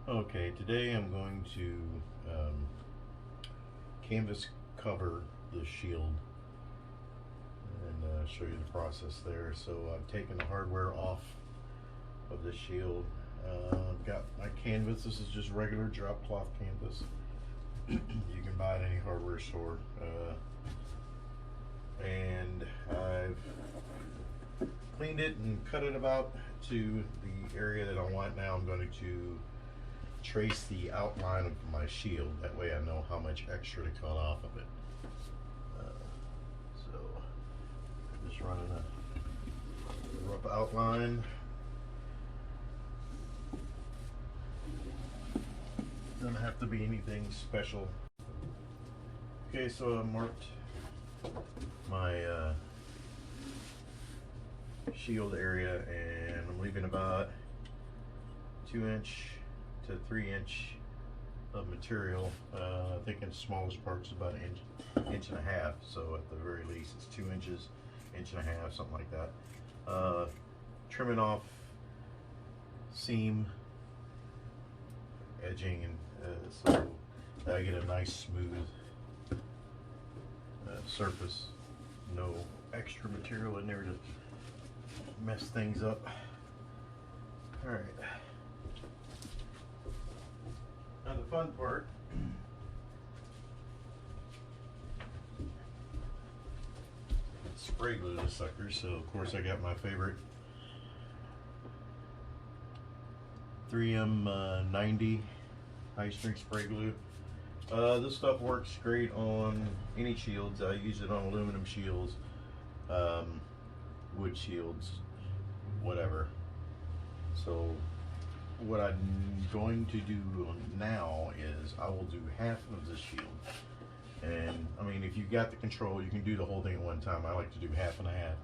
Okay, today I'm going to canvas cover the shield and show you the process there. So I've taken the hardware off of the shield. I've got my canvas. This is just regular drop cloth canvas. You can buy it at any hardware store. And I've cleaned it and cut it about to the area that I want. Now I'm going to trace the outline of my shield. That way I know how much extra to cut off of it. So just running a rough outline. Doesn't have to be anything special. Okay, so I marked my shield area, and I'm leaving about 2-inch to 3-inch of material. I think in the smallest part it's about an inch and a half, so at the very least it's 2 inches, inch and a half, something like that. Trimming off seam, edging, and so that I get a nice smooth surface. No extra material in there to mess things up. Alright. Now the fun part, spray glue this sucker. So of course I got my favorite 3M 90 high strength spray glue. This stuff works great on any shields. I use it on aluminum shields, wood shields, whatever. So what I'm going to do now is I will do half of the shield. And I mean, if you've got the control, you can do the whole thing at one time. I like to do half and a half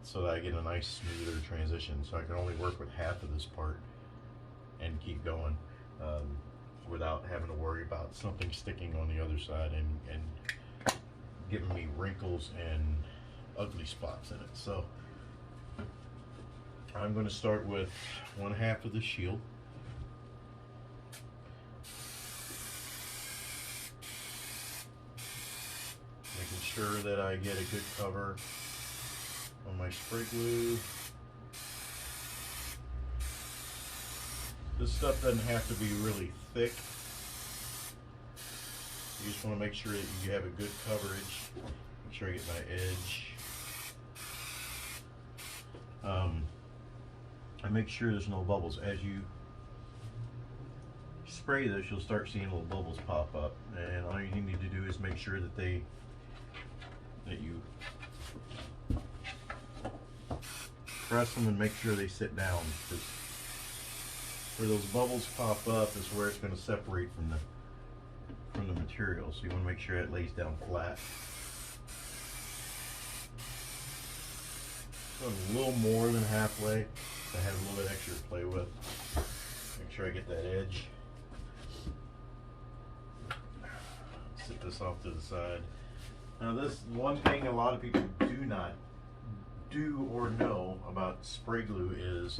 so that I get a nice smoother transition. So I can only work with half of this part and keep going without having to worry about something sticking on the other side and giving me wrinkles and ugly spots in it. So I'm going to start with 1/2 of the shield. Making sure that I get a good cover on my spray glue. This stuff doesn't have to be really thick. You just want to make sure that you have a good coverage. Make sure I get my edge. I make sure there's no bubbles. As you spray this, you'll start seeing little bubbles pop up, and all you need to do is make sure that you press them and make sure they sit down, because where those bubbles pop up is where it's going to separate from the material. So you want to make sure it lays down flat. So a little more than halfway. I have a little bit extra to play with. Make sure I get that edge. Sit this off to the side. Now this one thing a lot of people do not do or know about spray glue is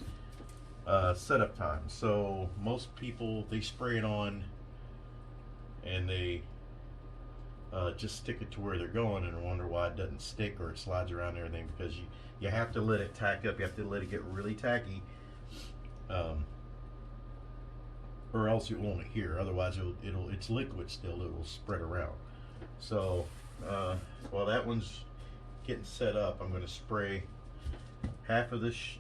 setup time. So most people, they spray it on and they just stick it to where they're going and wonder why it doesn't stick or it slides around and everything, because you have to let it tack up. You have to let it get really tacky, or else it won't adhere. Otherwise it's liquid still, it will spread around. So while that one's getting set up, I'm going to spray half of this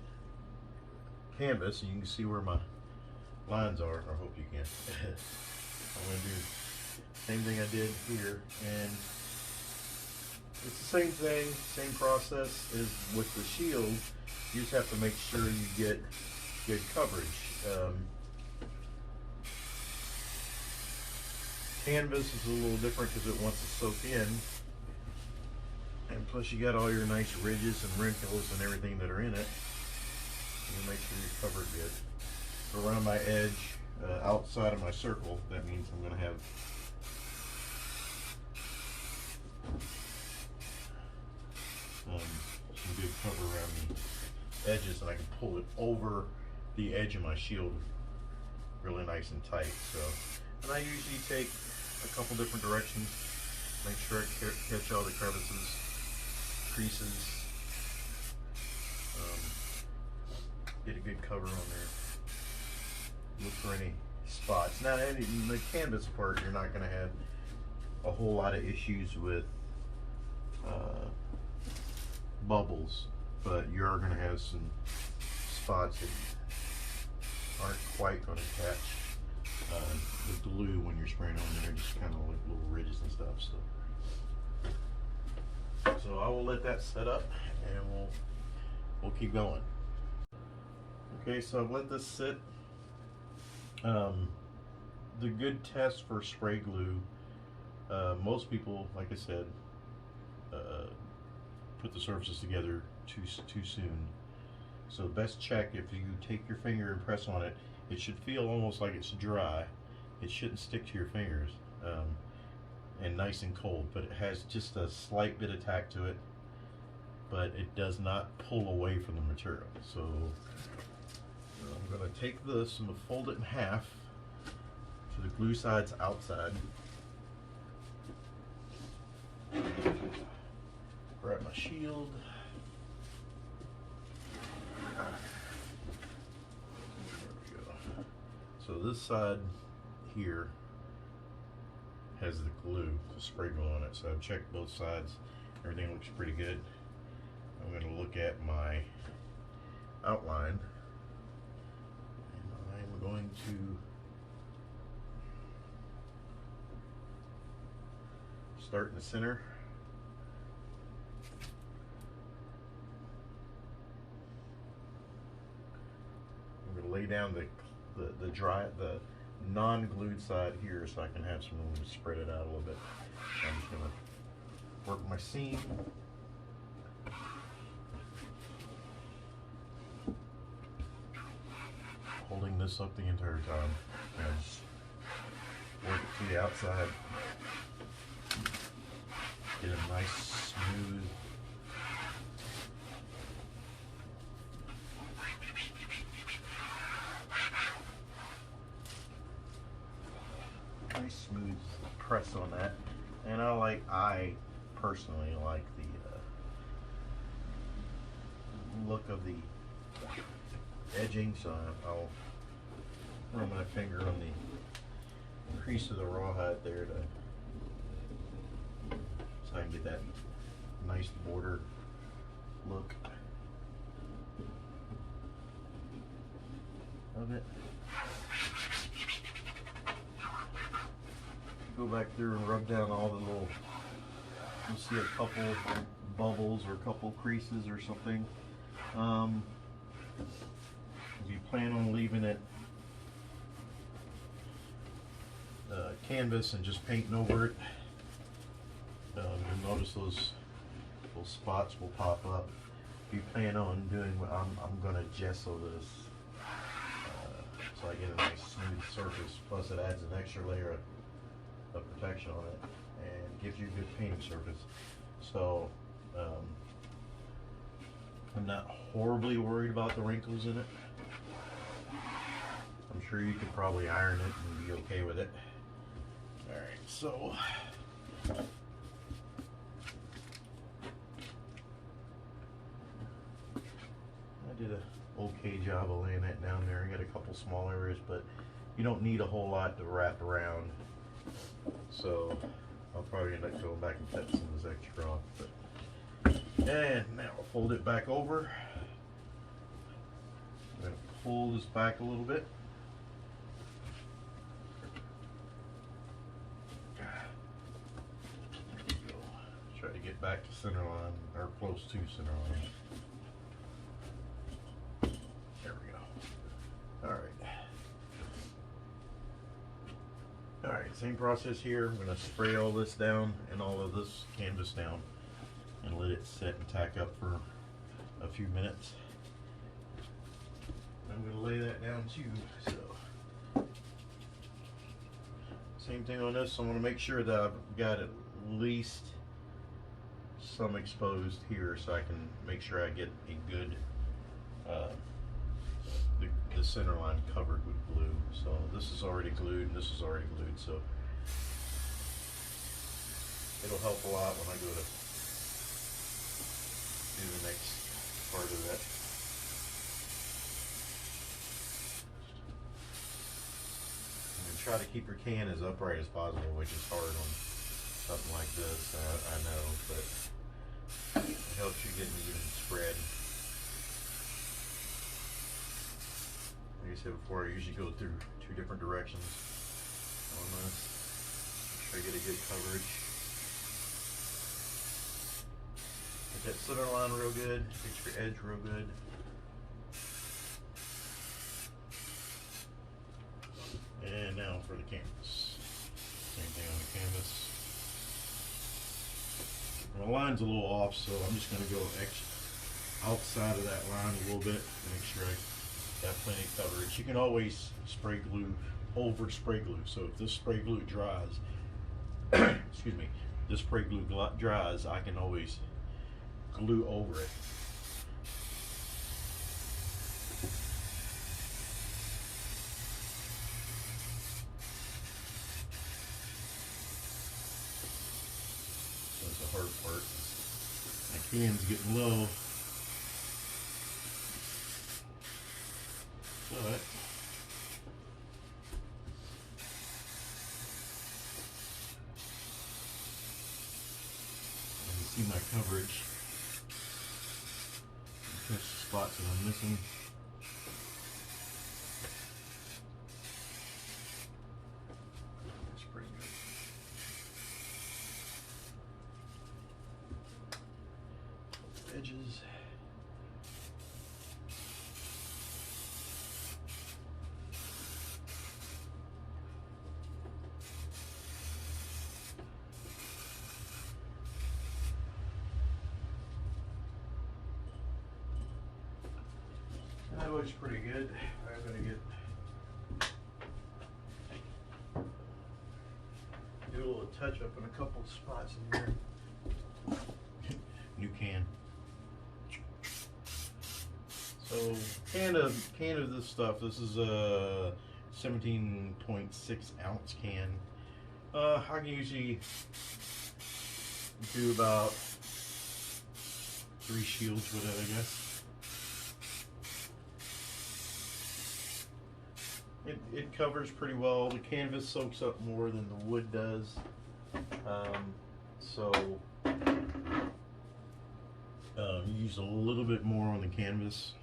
canvas, and you can see where my lines are. I hope you can. I'm going to do the same thing I did here, and it's the same thing, same process as with the shield. You just have to make sure you get good coverage. Canvas is a little different because it wants to soak in, and plus you got all your nice ridges and wrinkles and everything that are in it. You make sure you're covered good. Around my edge, outside of my circle, that means I'm going to have some good cover around the edges, and I can pull it over the edge of my shield really nice and tight. So, and I usually take a couple different directions, make sure I catch all the crevices, creases, get a good cover on there. Look for any spots. Now, in the canvas part, you're not going to have a whole lot of issues with bubbles, but you are going to have some spots that aren't quite going to catch the glue when you're spraying on there, just kind of like little ridges and stuff. So I will let that set up, and we'll keep going. Okay, so I've let this sit. The good test for spray glue, most people, like I said, put the surfaces together too soon. So the best check, if you take your finger and press on it, it should feel almost like it's dry. It shouldn't stick to your fingers, and nice and cold, but it has just a slight bit of tack to it, but it does not pull away from the material. So I'm going to take this and fold it in half to the glue side's outside. Grab my shield. There we go. So this side here has the glue, the spray glue on it. So I've checked both sides. Everything looks pretty good. I'm going to look at my outline, and I'm going to start in the center. I'm going to lay down the non-glued side here so I can have some room to spread it out a little bit. So I'm just going to work my seam. Holding this up the entire time. And just work it to the outside. Get a nice smooth press on that. And I personally like the look of the edging, so I'll run my finger on the crease of the rawhide there so I can get that nice border look of it. Go back through and rub down all the little, you'll see a couple bubbles or a couple creases or something. If you plan on leaving it canvas and just painting over it, you'll notice those spots will pop up. If you plan on doing what I'm going to gesso this, so I get a nice smooth surface, plus it adds an extra layer of protection on it and gives you a good painting surface. So I'm not horribly worried about the wrinkles in it. I'm sure you could probably iron it and be okay with it. Alright, so I did a okay job of laying that down there. I got a couple small areas, but you don't need a whole lot to wrap around. So I'll probably end up going back and cutting some of this extra off. And now I'll fold it back over. I'm going to pull this back a little bit. There we go. Try to get back to center line, or close to center line. There we go. Alright. Alright, same process here. I'm going to spray all this down and all of this canvas down and let it set and tack up for a few minutes. I'm going to lay that down too. So, same thing on this. I'm going to make sure that I've got at least some exposed here so I can make sure I get a good the center line covered with glue. So this is already glued and this is already glued, so it'll help a lot when I go to do the next part of that. And try to keep your can as upright as possible, which is hard on something like this, I know, but it helps you get an even spread. Like I said before, I usually go through 2 different directions on this. Make sure I get a good coverage. Get that center line real good, get your edge real good. And now for the canvas. Same thing on the canvas. My line's a little off, so I'm just going to go outside of that line a little bit to make sure I got plenty of coverage. You can always spray glue over spray glue. So if this spray glue dries, excuse me, this spray glue dries, I can always glue over it. So it's the hard part. My can's getting low. But you can see my coverage. Catch the spots that I'm missing. That's pretty good. Edges. That looks pretty good. I'm gonna do a little touch up in a couple of spots in here. New can. So can of this stuff. This is a 17.6 ounce can. I can usually do about 3 shields with it, I guess. It covers pretty well. The canvas soaks up more than the wood does. So you use a little bit more on the canvas.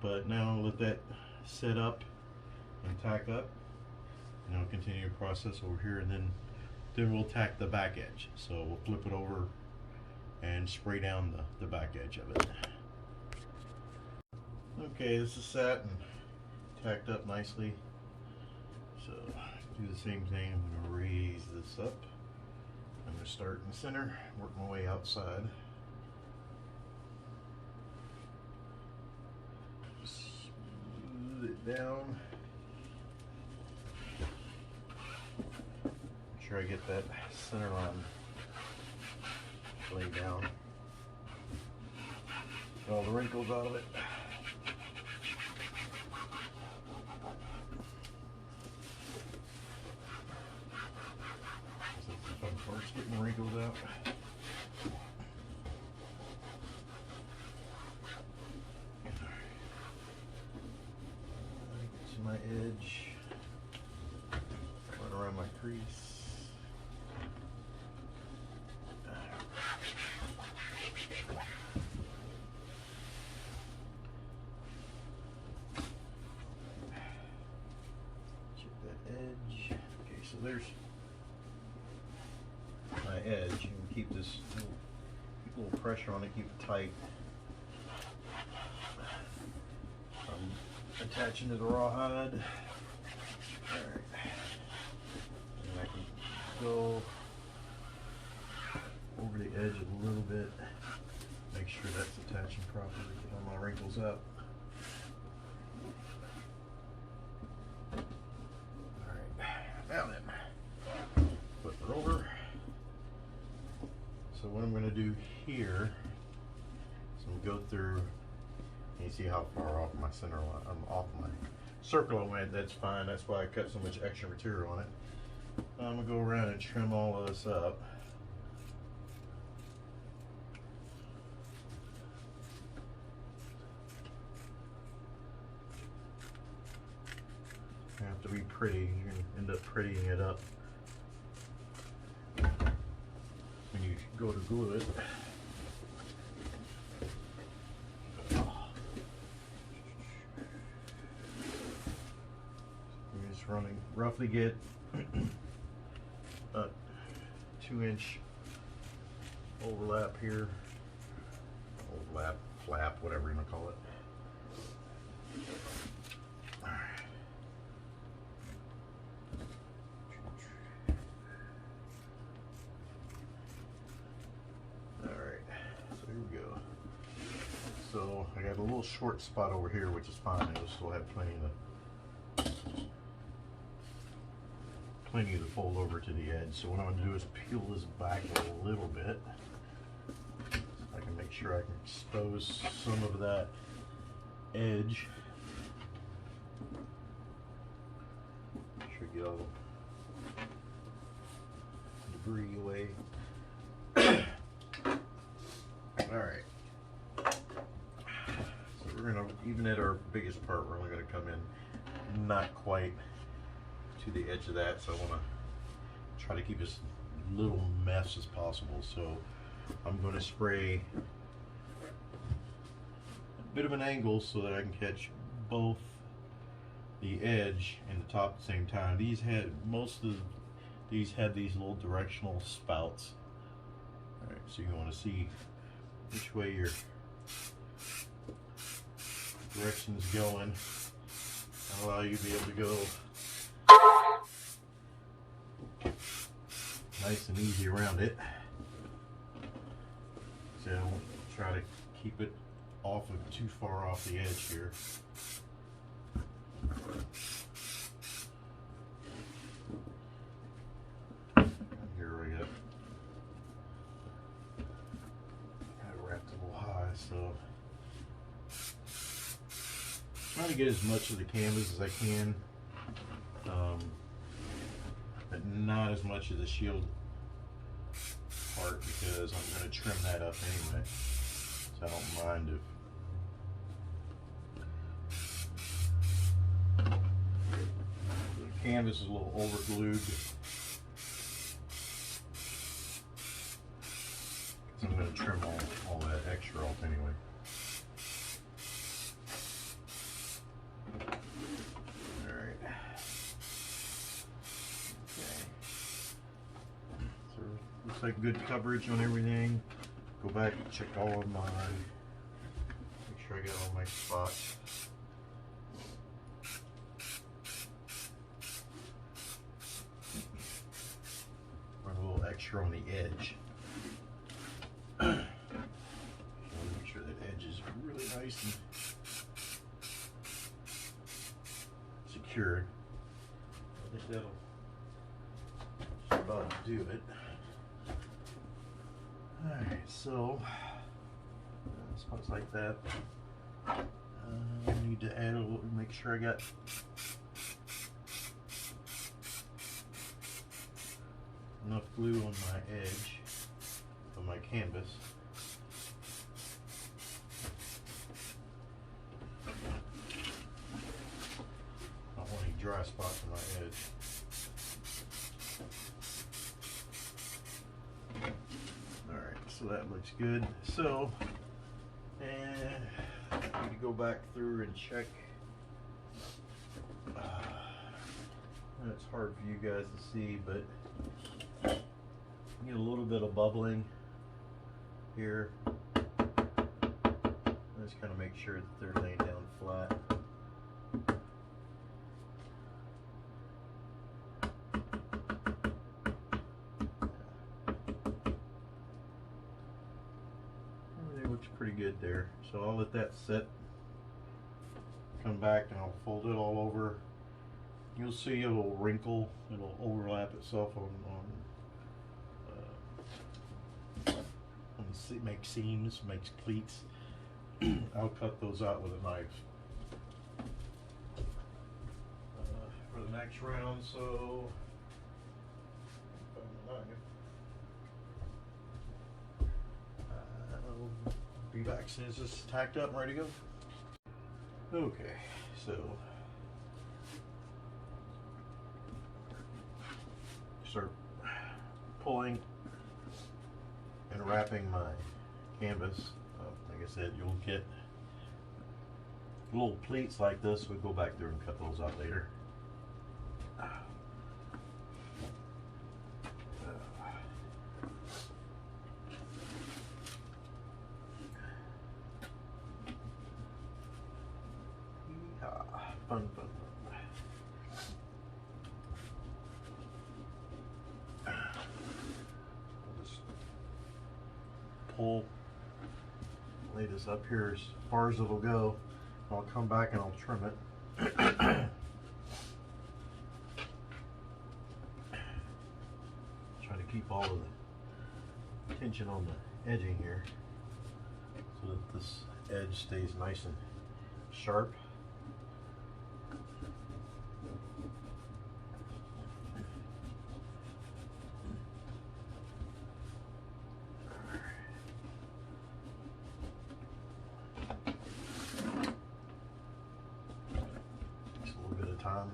But now let that set up and tack up, and I'll continue the process over here, and then we'll tack the back edge. So we'll flip it over and spray down the back edge of it. Okay, this is set and tacked up nicely. So do the same thing. I'm going to raise this up. I'm going to start in the center, work my way outside. Smooth it down. Make sure I get that center line lay down. Get all the wrinkles out of it. That's the fun part, getting the wrinkles out. Get to my edge, right around my crease. There's my edge. You can keep this keep a little pressure on it, keep it tight. I'm attaching to the rawhide. Alright. And I can go over the edge a little bit. Make sure that's attaching properly. Get all my wrinkles up. Now then, flip it over. So what I'm going to do here is I'm go through and you see how far off my center line, I'm off my circle I went. That's fine. That's why I cut so much extra material on it. I'm gonna go around and trim all of this up. You have to be pretty. You're gonna end up prettying it up when you go to glue it. You're just running, roughly get a 2-inch overlap here. Overlap, flap, whatever you want to call it. So I got a little short spot over here, which is fine. It'll still have plenty to fold over to the edge. So what I'm going to do is peel this back a little bit. I can make sure I can expose some of that edge. Make sure I get all the debris away. All right. We're gonna, even at our biggest part, we're only gonna come in not quite to the edge of that, so I wanna try to keep as little mess as possible. So I'm gonna spray a bit of an angle so that I can catch both the edge and the top at the same time. These had, most of these had these little directional spouts. All right, so you wanna see which way your direction is going. Allow you to be able to go nice and easy around it. So don't try to keep it off of too far off the edge here. Here we go. Got it wrapped a little high, so trying to get as much of the canvas as I can, but not as much of the shield part because I'm going to trim that up anyway. So I don't mind if the canvas is a little over glued. So I'm going to trim all that extra off anyway. Looks like good coverage on everything. Go back and check all of mine. Make sure I got all my spots. Run a little extra on the edge. Make sure that edge is really nice and secure. I think that'll just about do it. Alright, so spots like that. I need to add a little, make sure I got enough glue on my edge of my canvas. I don't want any dry spots on my edge. So that looks good. So, and I need to go back through and check. It's hard for you guys to see, but get a little bit of bubbling here. Just kind of make sure that they're laying down flat. Pretty good there. So I'll let that sit, come back, and I'll fold it all over. You'll see a little wrinkle, it'll overlap itself on make seams, makes pleats. I'll cut those out with a knife for the next round. So I'll be back as soon as this is tacked up and ready to go. Okay, so start pulling and wrapping my canvas. Like I said, you'll get little pleats like this. We'll go back there and cut those out later. Fun, fun, fun. I'll just pull, lay this up here as far as it'll go. I'll come back and I'll trim it. Trying to keep all of the tension on the edging here so that this edge stays nice and sharp. Time.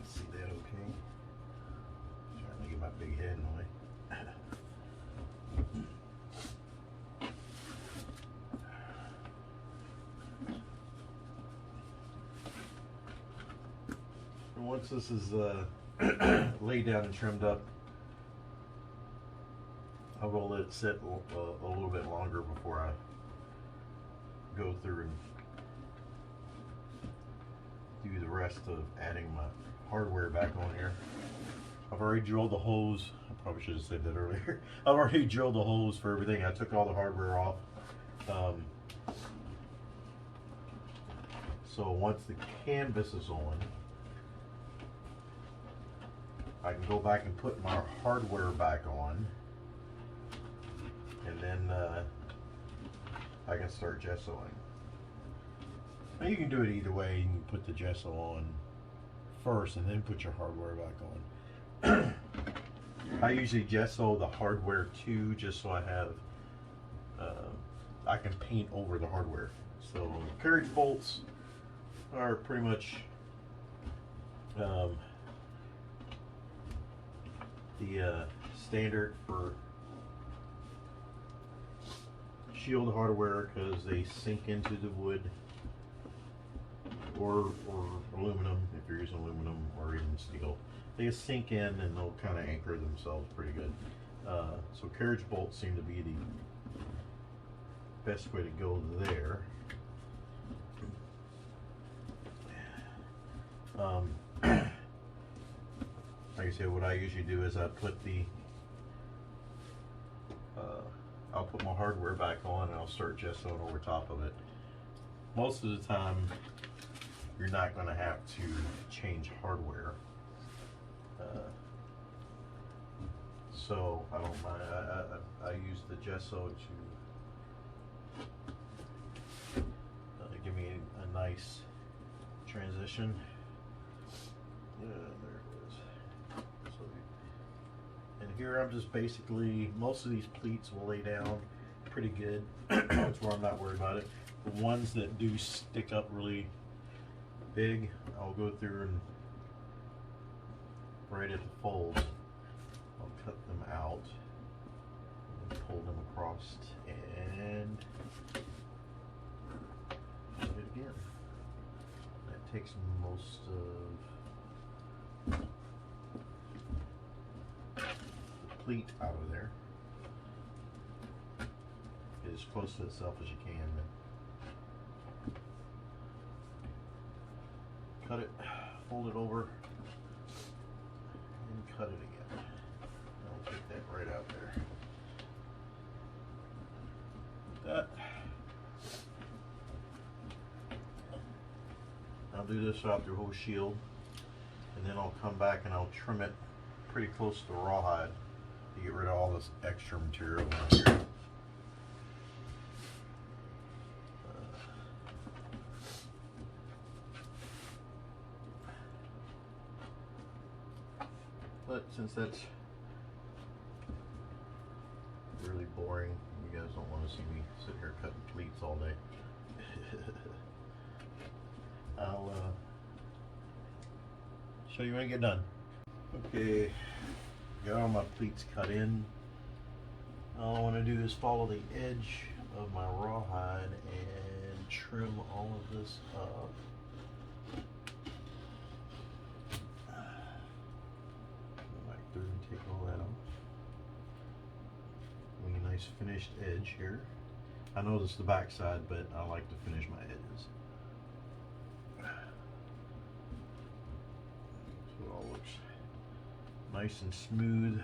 See that okay? Trying to get my big head in the way. And once this is laid down and trimmed up, I'll go let it sit a little bit longer before I go through and do the rest of adding my hardware back on here. I've already drilled the holes. I probably should have said that earlier. I've already drilled the holes for everything. I took all the hardware off. So once the canvas is on, I can go back and put my hardware back on. And then I can start gessoing. Now you can do it either way. You can put the gesso on first and then put your hardware back on. I usually gesso the hardware too, just so I have I can paint over the hardware. So carriage bolts are pretty much the standard for shield hardware because they sink into the wood or aluminum if you're using aluminum or even steel. They sink in and they'll kind of anchor themselves pretty good. So carriage bolts seem to be the best way to go there. Like I said, what I usually do is I put the I'll put my hardware back on and I'll start gessoing over top of it. Most of the time, you're not going to have to change hardware. So I don't mind. I use the gesso to give me a nice transition. Yeah, there it is. So, and here I'm just basically, most of these pleats will lay down pretty good. That's where I'm not worried about it. The ones that do stick up really big, I'll go through and right at the folds, I'll cut them out and pull them across and do it again. That takes most of the pleat out of there. Get as close to itself as you can. Cut it, fold it over, and cut it again. I'll take that right out there. That. I'll do this throughout the whole shield, and then I'll come back and I'll trim it pretty close to the rawhide to get rid of all this extra material in here. But since that's really boring, you guys don't want to see me sit here cutting pleats all day. I'll show you when I get done. Okay, got all my pleats cut in. All I want to do is follow the edge of my rawhide and trim all of this up. Go back through and take all that off. Give me a nice finished edge here. I know this is the back side, but I like to finish my edges. So it all looks nice and smooth.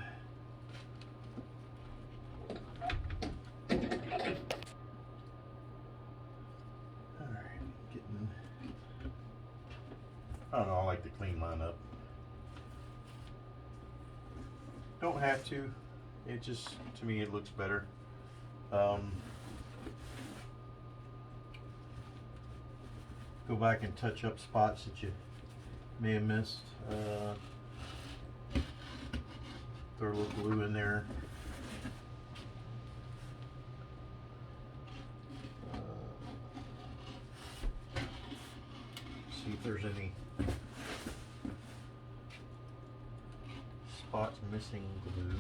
Alright, getting, I don't know, I like to clean mine up. Don't have to, it just, to me it looks better. Go back and touch up spots that you may have missed. Throw a little glue in there. See if there's any spots missing glue.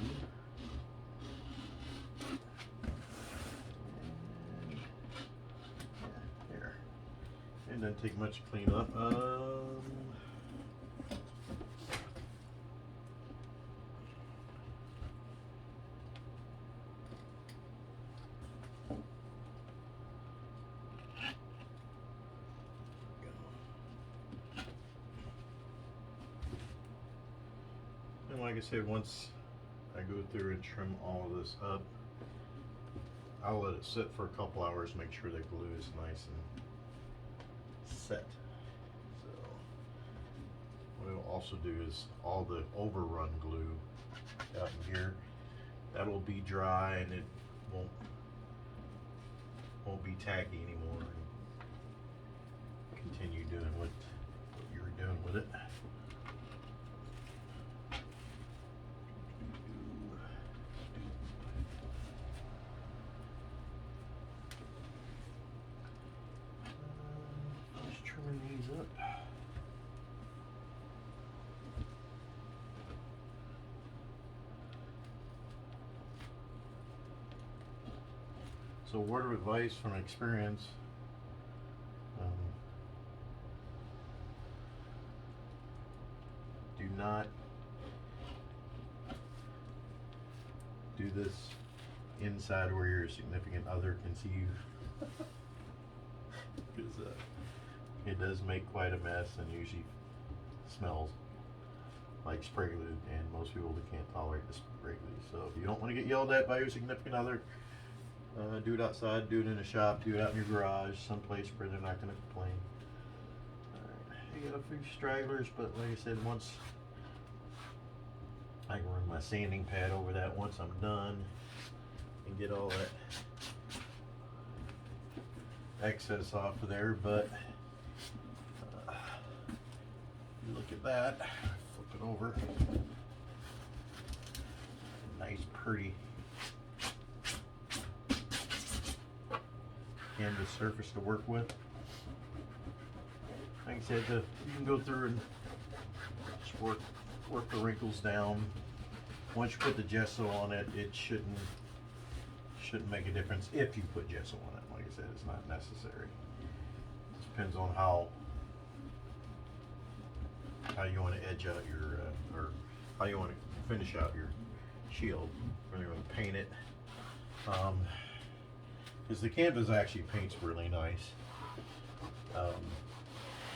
It doesn't take much to clean up. And like I said, once I go through and trim all of this up, I'll let it sit for a couple hours, make sure the glue is nice and set. So what it'll also do is all the overrun glue out in here, that'll be dry and it won't be tacky anymore, and continue doing what you were doing with it. These up. So, word of advice from experience: do not do this inside where your significant other can see you, because it does make quite a mess and usually smells like spray glue, and most people can't tolerate the spray glue. So if you don't want to get yelled at by your significant other, do it outside, do it in a shop, do it out in your garage, someplace where they're not going to complain. Alright, I got a few stragglers, but like I said, once I can run my sanding pad over that once I'm done and get all that excess off of there. But look at that, flip it over, nice pretty canvas surface to work with. Like I said, you can go through and just work the wrinkles down. Once you put the gesso on it, it shouldn't make a difference if you put gesso on it. Like I said, it's not necessary. It depends on how you want to edge out your, or how you want to finish out your shield, whether you want to paint it. Because the canvas actually paints really nice,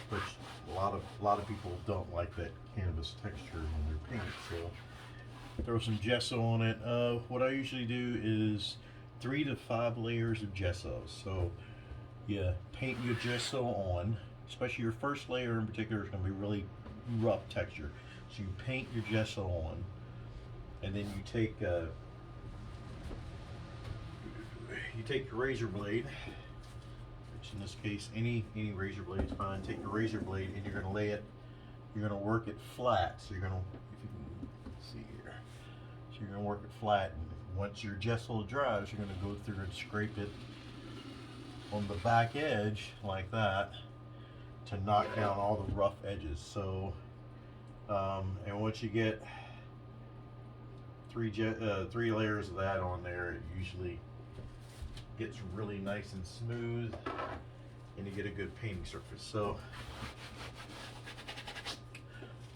which a lot of people don't like that canvas texture when they're painted. So throw some gesso on it. What I usually do is 3 to 5 layers of gesso. So you paint your gesso on, especially your first layer in particular is going to be really rough texture. you paint your gesso on, and then you take your razor blade, which in this case any razor blade is fine. Take your razor blade and you're going to lay it. You're going to work it flat. So you're going to, if you can see here, so you're going to work it flat. And once your gesso dries, you're going to go through and scrape it on the back edge like that to knock down all the rough edges. So, and once you get three layers of that on there, it usually gets really nice and smooth, and you get a good painting surface. So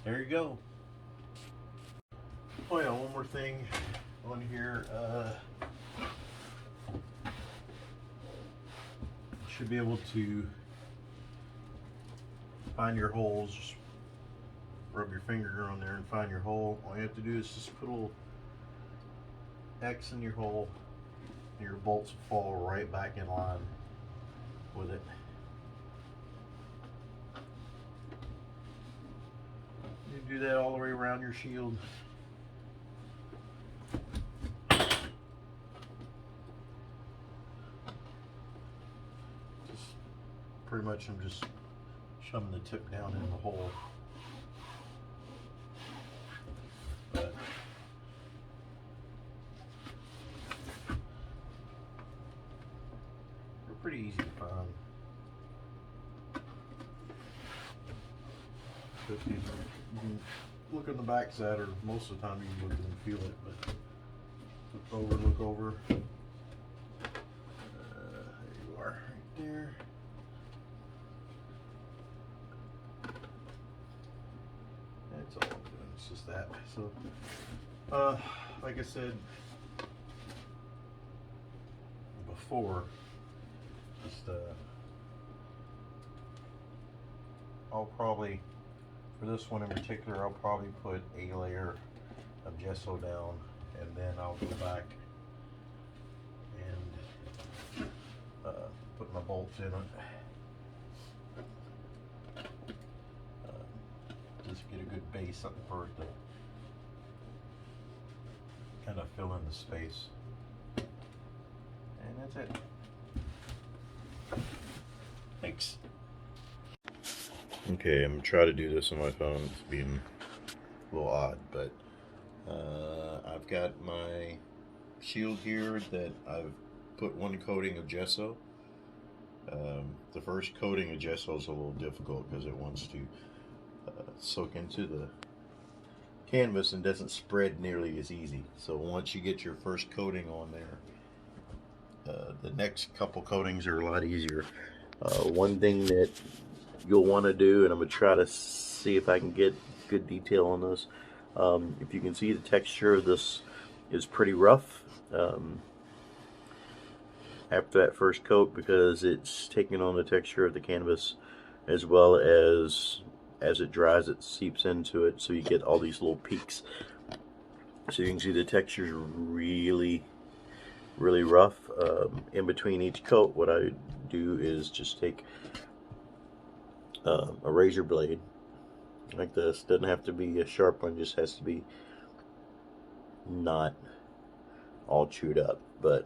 there you go. Oh yeah, one more thing on here. Should be able to find your holes. Just rub your finger on there and find your hole. All you have to do is just put a little X in your hole, and your bolts will fall right back in line with it. You do that all the way around your shield. Just pretty much I'm just shoving the tip down in the hole. But they're pretty easy to find. If you can look on the back side, or most of the time you can look and feel it, but look over. There you are, right there. That's all I'm doing, it's just that. So, like I said before, just I'll probably, for this one in particular, I'll probably put a layer of gesso down, and then I'll go back and put my bolts in it. Just get a good base up for it to kind of fill in the space. And that's it. Thanks. Okay, I'm trying to do this on my phone. It's being a little odd, but I've got my shield here that I've put one coating of gesso. The first coating of gesso is a little difficult because it wants to soak into the canvas and doesn't spread nearly as easy. So once you get your first coating on there, the next couple coatings are a lot easier. One thing that you'll want to do, and I'm going to try to see if I can get good detail on this. If you can see, the texture of this is pretty rough after that first coat, because it's taking on the texture of the canvas, as well as it dries it seeps into it, so you get all these little peaks. So you can see the texture is really rough. In between each coat, what I do is just take a razor blade like this. Doesn't have to be a sharp one, just has to be not all chewed up. But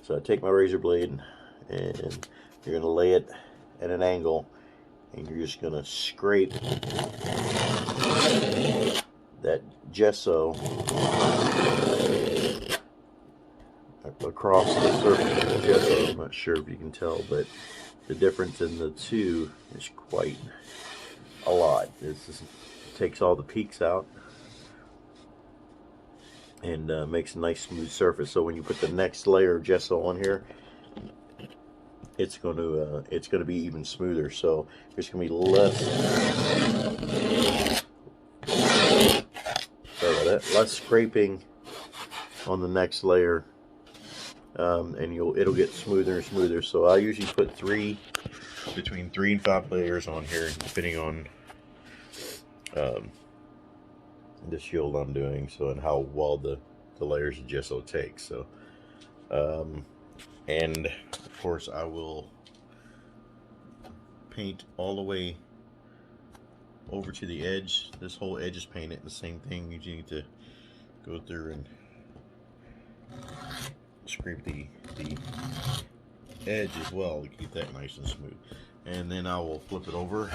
so I take my razor blade, and you're going to lay it at an angle, and you're just going to scrape that gesso across the surface of the gesso. I'm not sure if you can tell, but the difference in the two is quite a lot. It takes all the peaks out and makes a nice smooth surface. So when you put the next layer of gesso on here, it's going to be even smoother. So there's going to be less scraping on the next layer, and it'll get smoother and smoother. So I usually put between 3 and 5 layers on here, depending on the shield I'm doing, so, and how well the layers of gesso take. So and of course I will paint all the way over to the edge. This whole edge is painted the same thing. You need to go through and scrape the edge as well to keep that nice and smooth. And then I will flip it over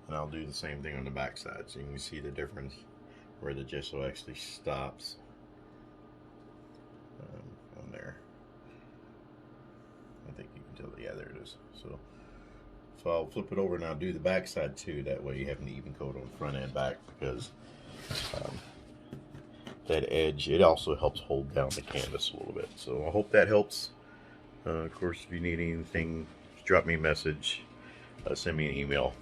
and I'll do the same thing on the back side, so you can see the difference where the gesso actually stops on there. I think you can tell. Yeah, there it is. So I'll flip it over and I'll do the back side too. That way you have an even coat on front and back, because that edge, it also helps hold down the canvas a little bit. So I hope that helps. Of course, if you need anything, just drop me a message, send me an email.